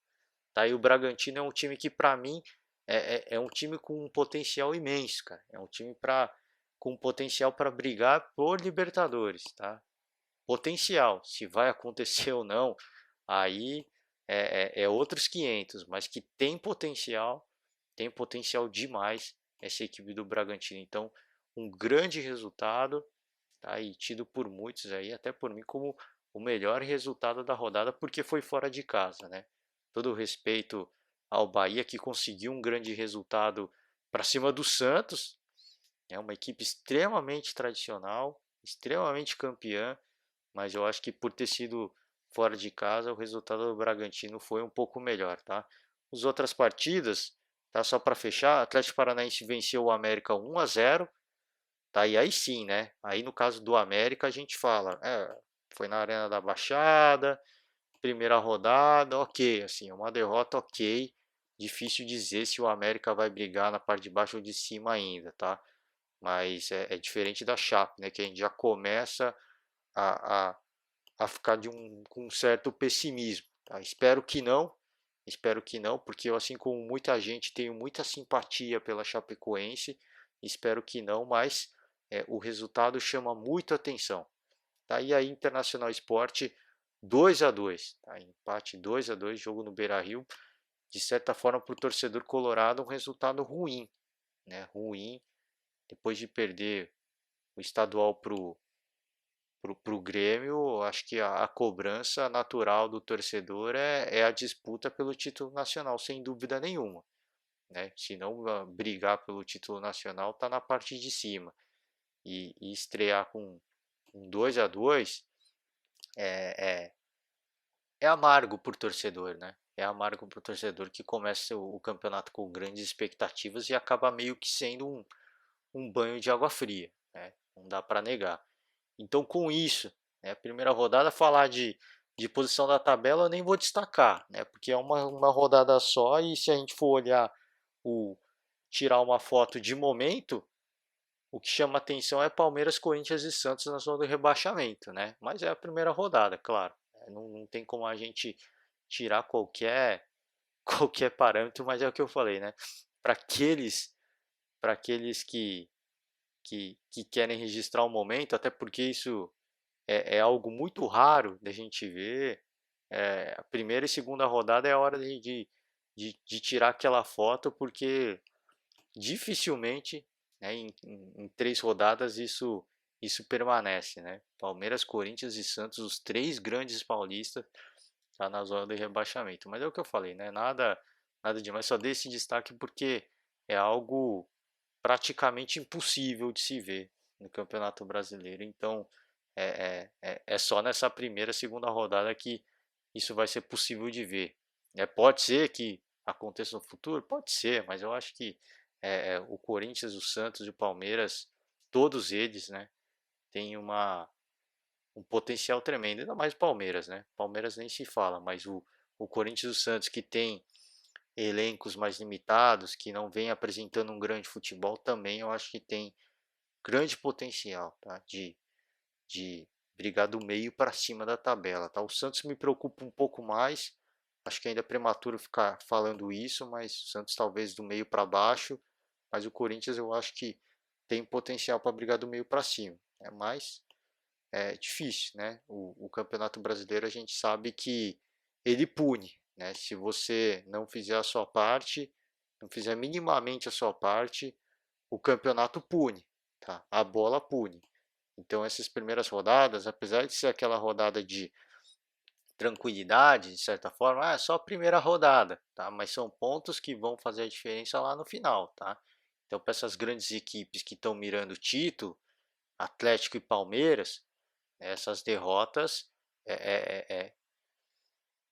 Tá? E o Bragantino é um time que, para mim, é um time com um potencial imenso, cara. É um time com potencial para brigar por Libertadores, tá? Potencial, se vai acontecer ou não, aí é outros 500, mas que tem potencial demais essa equipe do Bragantino. Então, um grande resultado, tá? E tido por muitos aí, até por mim, como o melhor resultado da rodada, porque foi fora de casa, né? Todo o respeito ao Bahia, que conseguiu um grande resultado para cima do Santos, é uma equipe extremamente tradicional, extremamente campeã, mas eu acho que por ter sido fora de casa, o resultado do Bragantino foi um pouco melhor, tá? As outras partidas, tá? Só para fechar, Atlético Paranaense venceu o América 1-0, tá? E aí sim, né? Aí no caso do América a gente fala, foi na Arena da Baixada, primeira rodada, ok, assim, uma derrota ok, difícil dizer se o América vai brigar na parte de baixo ou de cima ainda, tá? Mas é diferente da Chape, né? Que a gente já começa a, a a ficar com um certo pessimismo. Tá? Espero que não, porque eu, assim como muita gente, tenho muita simpatia pela Chapecoense, espero que não, mas o resultado chama muito atenção. Tá? E aí, Internacional Esporte 2-2, tá? Empate 2-2, jogo no Beira-Rio, de certa forma para o torcedor colorado um resultado ruim, né? Ruim, depois de perder o estadual para o Grêmio, acho que a cobrança natural do torcedor é a disputa pelo título nacional, sem dúvida nenhuma. Né? Se não brigar pelo título nacional, está na parte de cima. E estrear com um 2-2 é, é, é amargo para o torcedor, né? É amargo para o torcedor que começa o campeonato com grandes expectativas e acaba meio que sendo um banho de água fria. Né? Não dá para negar. Então, com isso, né, a primeira rodada, falar de posição da tabela, eu nem vou destacar, né, porque é uma rodada só e se a gente for olhar, o, tirar uma foto de momento, o que chama atenção é Palmeiras, Corinthians e Santos na zona do rebaixamento, né? Mas é a primeira rodada, claro. Não tem como a gente tirar qualquer parâmetro, mas é o que eu falei, né? Para aqueles que querem registrar o momento, até porque isso é algo muito raro da gente ver. A primeira e segunda rodada é a hora de tirar aquela foto, porque dificilmente, né, em 3 rodadas isso permanece. Né? Palmeiras, Corinthians e Santos, os 3 grandes paulistas, tá na zona do rebaixamento. Mas é o que eu falei, né? Nada demais, só dei esse destaque porque é algo praticamente impossível de se ver no Campeonato Brasileiro. Então, é só nessa primeira, segunda rodada que isso vai ser possível de ver. Pode ser que aconteça no futuro? Pode ser, mas eu acho que o Corinthians, o Santos e o Palmeiras, todos eles, né, têm um potencial tremendo, ainda mais o Palmeiras, né? Palmeiras nem se fala, mas o Corinthians e o Santos, que tem elencos mais limitados, que não vem apresentando um grande futebol, também eu acho que tem grande potencial, tá? De brigar do meio para cima da tabela, tá? O Santos me preocupa um pouco mais, acho que ainda é prematuro ficar falando isso, mas o Santos talvez do meio para baixo, mas o Corinthians eu acho que tem potencial para brigar do meio para cima. Mas é difícil, né? O Campeonato Brasileiro a gente sabe que ele pune, né? Se você não fizer a sua parte, não fizer minimamente a sua parte, o campeonato pune, tá? A bola pune. Então essas primeiras rodadas, apesar de ser aquela rodada de tranquilidade, de certa forma, é só a primeira rodada, tá? Mas são pontos que vão fazer a diferença lá no final, tá? Então para essas grandes equipes que estão mirando o título, Atlético e Palmeiras, essas derrotas é, é, é,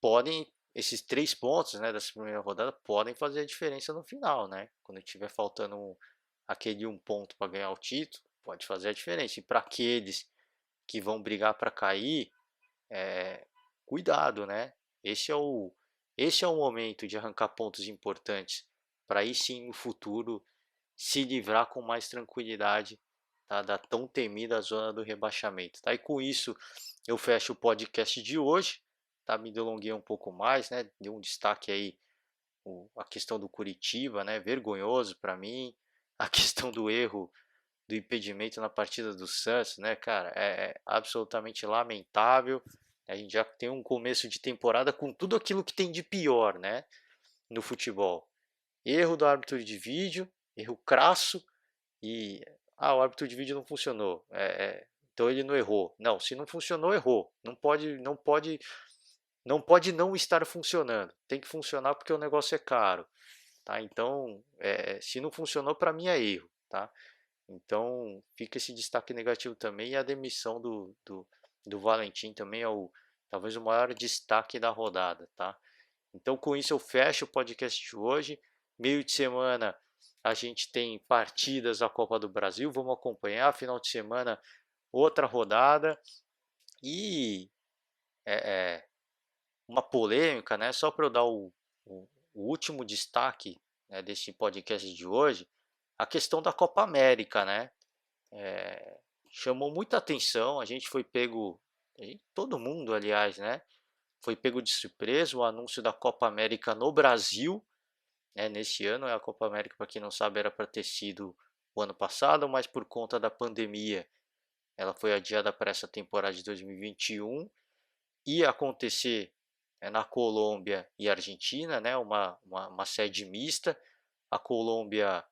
podem, esses 3 pontos, né, dessa primeira rodada podem fazer a diferença no final, né? Quando tiver faltando aquele 1 ponto para ganhar o título, pode fazer a diferença. E para aqueles que vão brigar para cair, cuidado, né? Esse é o, esse é o momento de arrancar pontos importantes para aí sim no futuro se livrar com mais tranquilidade, tá, da tão temida zona do rebaixamento. Tá? E com isso eu fecho o podcast de hoje. Tá? Me delonguei um pouco mais, né? Dei um destaque aí a questão do Curitiba, né? Vergonhoso para mim. A questão do erro do impedimento na partida do Santos, né, cara? É absolutamente lamentável. A gente já tem um começo de temporada com tudo aquilo que tem de pior, né, no futebol. Erro do árbitro de vídeo, erro crasso e o árbitro de vídeo não funcionou. Então ele não errou. Não, se não funcionou, errou. Não pode não estar funcionando. Tem que funcionar porque o negócio é caro, tá? Então, se não funcionou, para mim é erro, tá? Então fica esse destaque negativo também, e a demissão do Valentim também é talvez o maior destaque da rodada, tá? Então com isso eu fecho o podcast de hoje. Meio de semana a gente tem partidas da Copa do Brasil, vamos acompanhar. Final de semana outra rodada e é, é, uma polêmica, né? Só para eu dar o último destaque, né, desse podcast de hoje, a questão da Copa América, né? É, chamou muita atenção, a gente foi pego, todo mundo, aliás, né? Foi pego de surpresa o anúncio da Copa América no Brasil, né, nesse ano. A Copa América, para quem não sabe, era para ter sido o ano passado, mas por conta da pandemia, ela foi adiada para essa temporada de 2021. Ia acontecer na Colômbia e Argentina, né, uma sede mista. A Colômbia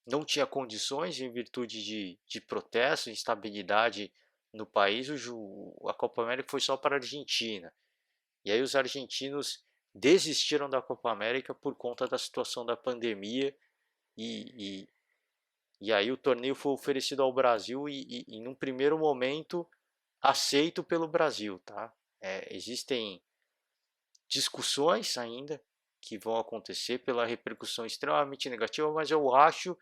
não tinha condições em virtude de protesto, instabilidade no país. A Copa América foi só para a Argentina. E aí os argentinos desistiram da Copa América por conta da situação da pandemia e, e aí o torneio foi oferecido ao Brasil e num primeiro momento aceito pelo Brasil, tá? Existem discussões ainda que vão acontecer pela repercussão extremamente negativa, mas eu acho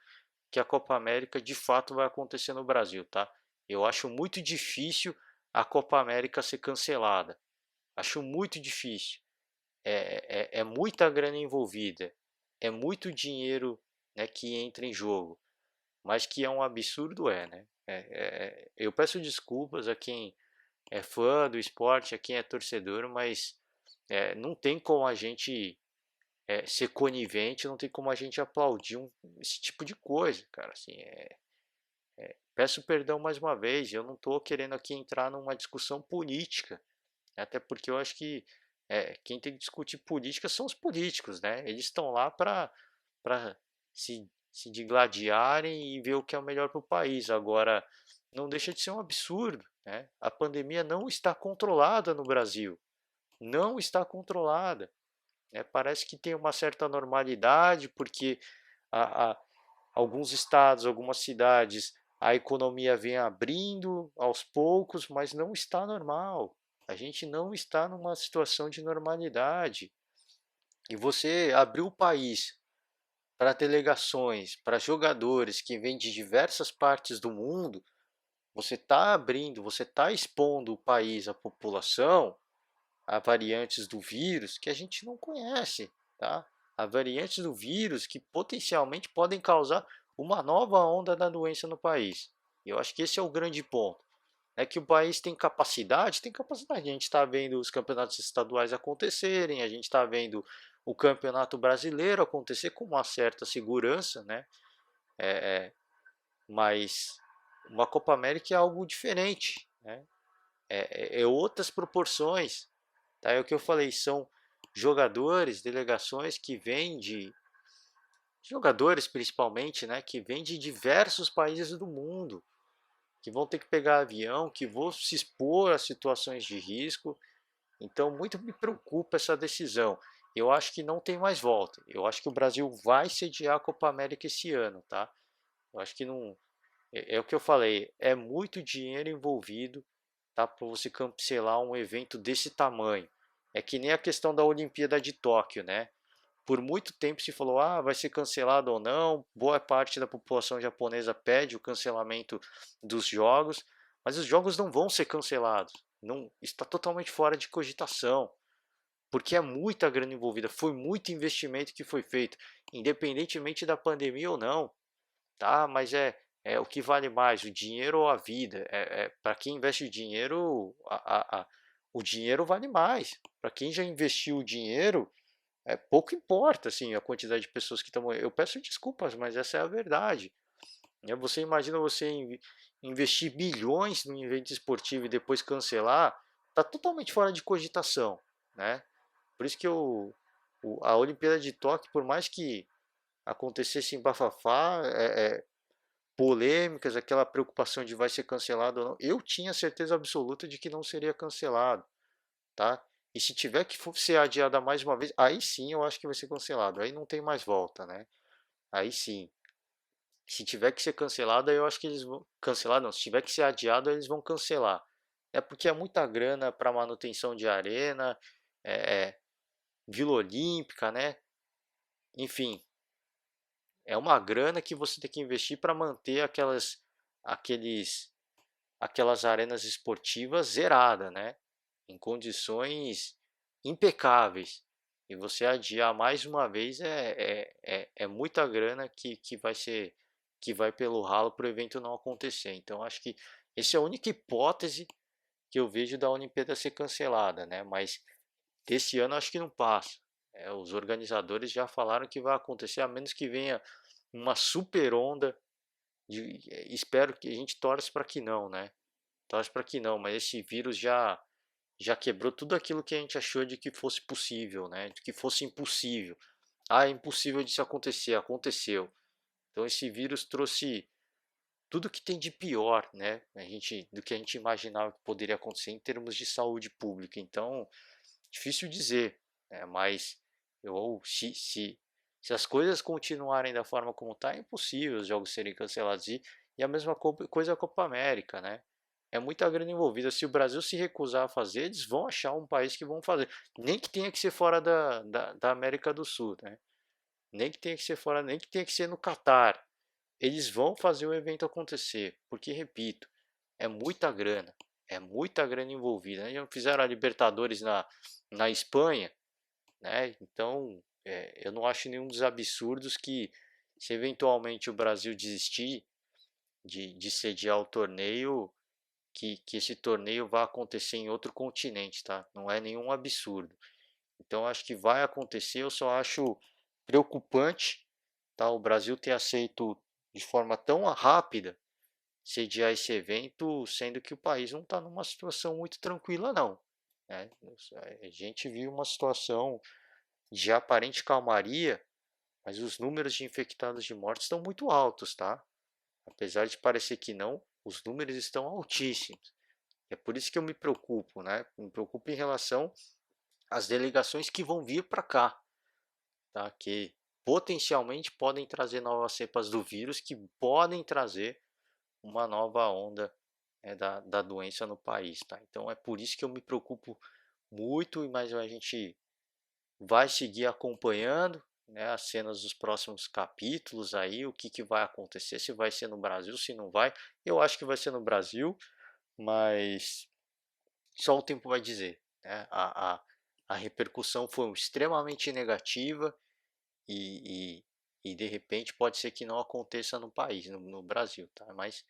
que a Copa América de fato vai acontecer no Brasil, tá? Eu acho muito difícil a Copa América ser cancelada. Acho muito difícil. É muita grana envolvida, é muito dinheiro, né, que entra em jogo, mas que é um absurdo, né? Eu peço desculpas a quem é fã do esporte, a quem é torcedor, mas não tem como a gente ser conivente, não tem como a gente aplaudir esse tipo de coisa, cara. Assim, peço perdão mais uma vez, eu não estou querendo aqui entrar numa discussão política, até porque eu acho que quem tem que discutir política são os políticos, né? Eles estão lá para se digladiarem e ver o que é o melhor para o país. Agora, não deixa de ser um absurdo, né? A pandemia não está controlada no Brasil, não está controlada. Parece que tem uma certa normalidade, porque a, a, alguns estados, algumas cidades, a economia vem abrindo aos poucos, mas não está normal. A gente não está numa situação de normalidade. E você abrir o país para delegações, para jogadores que vêm de diversas partes do mundo, você está abrindo, você está expondo o país, a população, a variantes do vírus que a gente não conhece, tá? A variantes do vírus que potencialmente podem causar uma nova onda da doença no país. E eu acho que esse é o grande ponto. É que o país tem capacidade, tem capacidade. A gente está vendo os campeonatos estaduais acontecerem, a gente está vendo o campeonato brasileiro acontecer com uma certa segurança, né? Mas uma Copa América é algo diferente, né? É outras proporções. Tá? É o que eu falei, são jogadores, delegações que vêm de jogadores principalmente, né, que vêm de diversos países do mundo, que vão ter que pegar avião, que vão se expor a situações de risco. Então, muito me preocupa essa decisão. Eu acho que não tem mais volta. Eu acho que o Brasil vai sediar a Copa América esse ano, tá? Eu acho que não. É o que eu falei, é muito dinheiro envolvido, tá, para você cancelar um evento desse tamanho. É que nem a questão da Olimpíada de Tóquio, né? Por muito tempo se falou, vai ser cancelado ou não. Boa parte da população japonesa pede o cancelamento dos jogos, mas os jogos não vão ser cancelados. Não está totalmente fora de cogitação, porque é muita grana envolvida, foi muito investimento que foi feito, independentemente da pandemia ou não, tá? Mas é o que vale mais, o dinheiro ou a vida? Para quem investe o dinheiro, o dinheiro vale mais. Para quem já investiu o dinheiro, pouco importa assim a quantidade de pessoas que estão. Eu peço desculpas, mas essa é a verdade. Você imagina você investir bilhões num evento esportivo e depois cancelar, está totalmente fora de cogitação, né? Por isso que a Olimpíada de Tóquio, por mais que acontecesse em bafafá, polêmicas, aquela preocupação de vai ser cancelado ou não, eu tinha certeza absoluta de que não seria cancelado, tá? E se tiver que ser adiada mais uma vez, aí sim eu acho que vai ser cancelado. Aí não tem mais volta, né? Aí sim. Se tiver que ser cancelado, aí eu acho que eles vão cancelar, não. Se tiver que ser adiado, eles vão cancelar. É porque é muita grana para manutenção de arena, Vila Olímpica, né? Enfim, é uma grana que você tem que investir para manter aqueles, aquelas arenas esportivas zeradas, né? Em condições impecáveis. E você adiar mais uma vez é muita grana que vai ser que vai pelo ralo para o evento não acontecer. Então acho que essa é a única hipótese que eu vejo da Olimpíada ser cancelada, né? Mas desse ano acho que não passa. Os organizadores já falaram que vai acontecer, a menos que venha uma super onda. Espero que a gente torce para que não, né? Torce para que não, mas esse vírus já quebrou tudo aquilo que a gente achou de que fosse possível, né? De que fosse impossível. É impossível disso acontecer, aconteceu. Então esse vírus trouxe tudo que tem de pior, né? Do que a gente imaginava que poderia acontecer em termos de saúde pública. Então, difícil dizer, né? Mas eu, se as coisas continuarem da forma como está, é impossível os jogos serem cancelados. E a mesma coisa a Copa América, né? É muita grana envolvida. Se o Brasil se recusar a fazer, eles vão achar um país que vão fazer. Nem que tenha que ser fora da América do Sul, né? Nem que tenha que ser fora, nem que tenha que ser no Catar. Eles vão fazer o evento acontecer. Porque, repito, é muita grana envolvida, né? Já fizeram a Libertadores na Espanha, né? Então, eu não acho nenhum dos absurdos que, se eventualmente o Brasil desistir de sediar o torneio, que esse torneio vai acontecer em outro continente, tá? Não é nenhum absurdo. Então, acho que vai acontecer, eu só acho preocupante, tá? O Brasil ter aceito de forma tão rápida sediar esse evento, sendo que o país não está numa situação muito tranquila, não. Né? A gente viu uma situação de aparente calmaria, mas os números de infectados de mortes estão muito altos, tá? Apesar de parecer que não, os números estão altíssimos. É por isso que eu me preocupo, né? Me preocupo em relação às delegações que vão vir para cá, tá? Que potencialmente podem trazer novas cepas do vírus que podem trazer uma nova onda da doença no país, tá? Então é por isso que eu me preocupo muito, mas a gente vai seguir acompanhando, né, as cenas dos próximos capítulos aí, o que vai acontecer, se vai ser no Brasil, se não vai. Eu acho que vai ser no Brasil, mas só o tempo vai dizer, né? A repercussão foi extremamente negativa e, e de repente pode ser que não aconteça no país, no Brasil, tá? Mas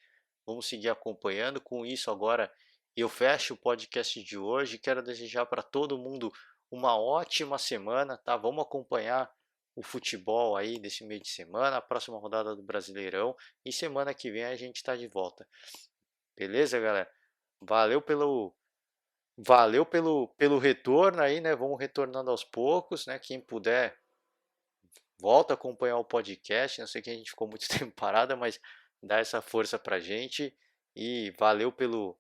vamos seguir acompanhando. Com isso, agora eu fecho o podcast de hoje. Quero desejar para todo mundo uma ótima semana, tá? Vamos acompanhar o futebol aí desse meio de semana, a próxima rodada do Brasileirão e semana que vem a gente está de volta. Beleza, galera? Valeu pelo retorno aí, né? Vamos retornando aos poucos, né? Quem puder, volta a acompanhar o podcast. Não sei que a gente ficou muito tempo parada, mas dá essa força pra gente. E valeu pelo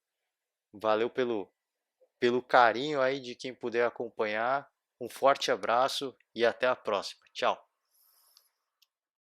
carinho aí de quem puder acompanhar. Um forte abraço e até a próxima. Tchau.